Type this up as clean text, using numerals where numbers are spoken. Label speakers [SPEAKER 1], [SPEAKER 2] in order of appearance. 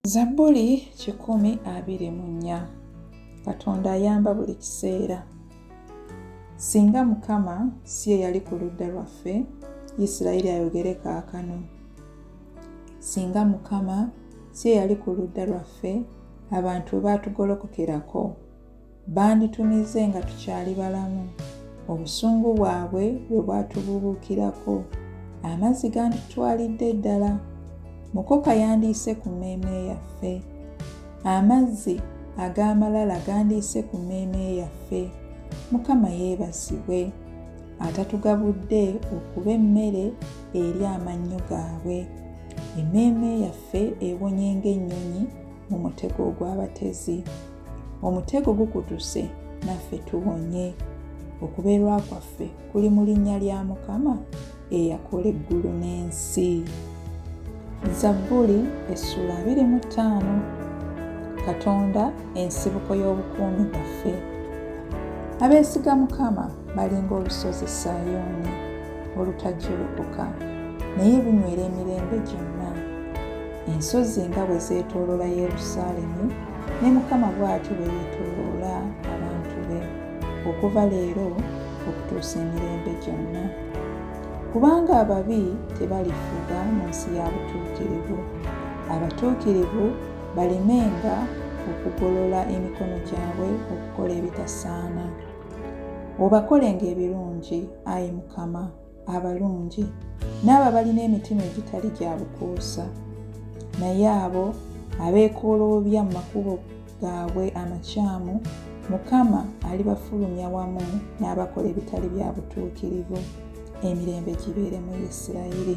[SPEAKER 1] Zabbuli 124. Katonda ayamba buli kiseera. Singa Mukama si ye yali ku ludda lwaffe, Isirayiri ayogere kaakano. Singa Mukama si ye yali ku ludda lwaffe, abantu baatugolokokerako. Banditumize nga tukyali balamu. Obusungu bwabwe bwe bwatubuubuukirako. Amazzi ganditwalidde ddala. Mukoka yandiise ku mmeeme yaffe. Amazzi ag'amalala gandiise ku mmeeme yaffe. Mukama yeebazibwe, atatugabudde okuba emmere eri amannyo gaabwe. Emmeeme yaffe ewonye ng'ennyonyi mu mutego ogw'abatezi. Omutego gukutuse, naffe tuwonye. Okubeerwa kwaffe kuli mu linnya lya Mukama eyakola eggulu n'ensi. Zabbuli essula 25. Katonda ensibuko y'obukuumi bwaffe. Abeesiga Mukama balinga olusozi Sayuuni olutajjulukuka, naye lunywera emirembe gyonna. Ensozi nga bwe zeetooloola Yerusaalemi, ne Mukama bw'atyo bwe yeetooloola abantu be, okuva leero okutuusa emirembe gyonna. Kubanga ababi tebalifuga mu nsi ya butuukirivu. Abatuukirivu balemenga okugolola emikono gyabwe okukola ebitasaana. Obakolenga ebirungi, Ayi Mukama, abalungi, n'abo abalina emitima egitali gya bukuusa. Naye abo abeekoloobya mu makubo gaabwe amakyamu, Mukama alibafulumya wamu n'abakola ebitali bya butuukirivu. Emirembe gibeere mu Isirayiri.